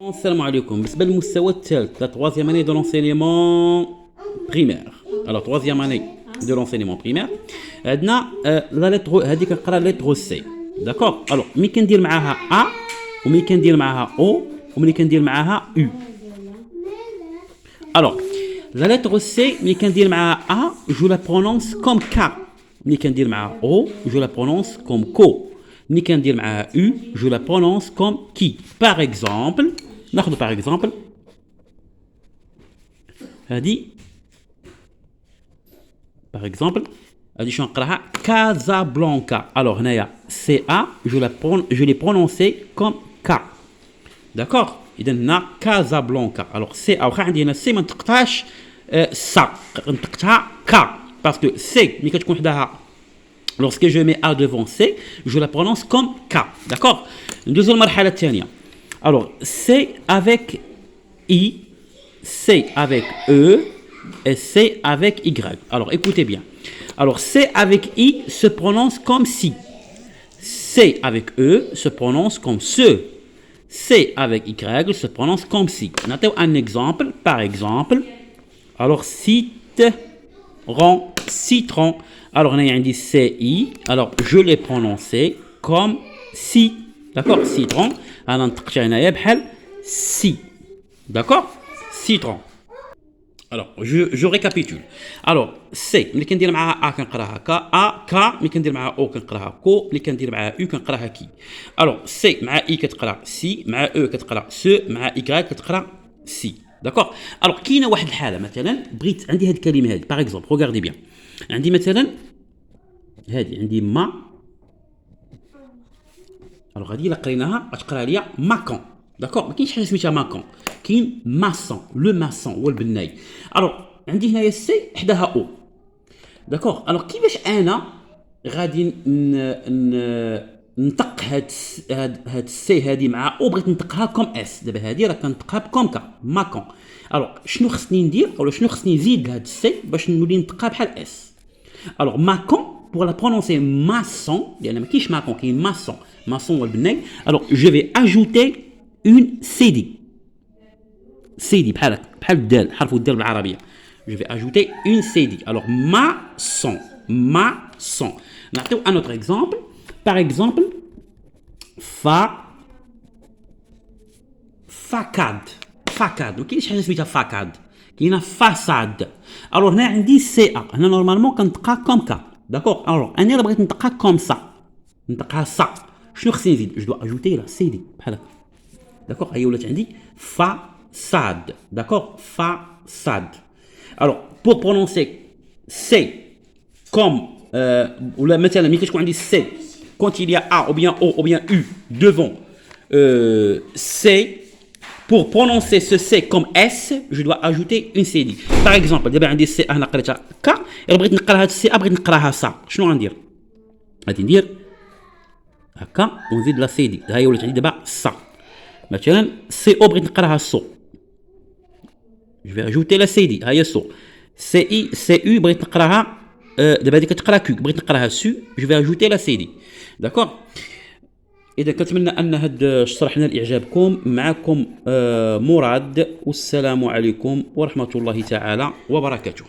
السلام عليكم. بالنسبة للمستوى الثالث la troisième année de l'enseignement primaire. Alors troisième année de l'enseignement primaire عندنا لا لتر هذه كنقرا لتر سي. داكور. الوغ ملي كندير معاها ا وملي كندير معاها او وملي كندير معاها يو. الوغ لا لتر سي ملي كندير معاها ا جو لا برونونس كوم كا. ملي كندير معاها او جو لا برونونس كوم كو. ملي كندير معاها U, je la prononce comme qui. Par exemple, ناخذ par exemple هذه par exemple هذه شنو نقراها Casablanca. Alors هنايا C A je l'ai prononcé comme K. D'accord. إذا هنا Casablanca. Alors C A واخا عندي هنا C ما نطقتهاش سا نطقتها K parce que C ملي كتكون حداها lorsque je mets A devant C, je la prononce comme K. D'accord. Deuxième marhala الثانية. Alors, C avec I, C avec E et C avec Y. Alors, écoutez bien. Alors, C avec I se prononce comme si. C avec E se prononce comme ce. C avec Y se prononce comme si. On a un exemple. Par exemple, alors, citron. Alors, on a un CI. Alors, je l'ai prononcé comme si. D'accord. Citron. Alors, on a si. D'accord. Citron. Alors, je récapitule. Alors, C. ملي كندير معها A كنقراها K. A K. ملي كندير معها O كنقراها كو. ملي كندير معها U كنقراها كي. Alors, C مع I كتقرا سي. مع E كتقرا سو. مع Y كتقرا سي. داكوغ. الوغ كاينه واحد الحاله مثلا بغيت عندي هذه الكلمه هذه باغ اكزومبل ريغاردي بيان عندي مثلا هذه عندي ما الوغ هذه الا قريناها غتقرا ليا ماكون. داكوغ. ما كاينش حاجه سميتها ماكون كاين ماسون لو ماسون هو البناي. الوغ عندي هنايا سي حداها او. داكوغ. الوغ كيفاش انا غادي نطق هاد السي هادي مع او بغيت نطقها كوم اس. دابا هادي راه كنطقها بكوم كا ماكون. الوغ شنو خصني ندير ولا شنو خصني نزيد لهاد السي باش نولي نطقها بحال اس. الوغ ماكون pour la prononcer maçon لان ما كاينش ماكون كاين ماسون. ماسون هو البناي. الوغ جو في اجوتي اون سي دي. سي دي بحال الدال حرف الدال بالعربيه. جو في اجوتي اون سي دي. الوغ maçon. نعطيو ان اوتر اكزامبل. Par exemple, facade. ما كاينش حاجه سميتها فاكاد كاينه فاساد. الوغ هنا عندي سي ا هنا نورمالمون كنطقها كوم كا. داكوغ. الوغ انا الا بغيت نطقها كوم سا نطقها سا شنو خصني نزيد؟ جو دو اجوتي لا سي دي بحال هكا. داكوغ. هي ولات عندي فاساد. داكوغ. فاساد. الوغ بور برونونسي سي كوم ولا مثلا ملي كتكون عندي سي quand il y a A ou bien O ou bien U devant C, pour prononcer ce C comme S, je dois ajouter une CD. Par exemple, دابا عندي C أنا قريتها ك، بغيت نقرا هاد C بغيت نقراها سا، شنو غندير؟ غادي ندير هكا ونزيد لا CD، ها هي ولات عندي دابا سا. مثلا C O بغيت نقراها سو. Je vais ajouter la CD، ها هي سو. C I C U بغيت نقراها دابا هذيك كتقرا كو بغيت نقراها سو. جو في اجوتي لا سي دي. داكوغ. اذا كنتمنى ان هذا الشرح نال اعجابكم. معكم مراد والسلام عليكم ورحمه الله تعالى وبركاته.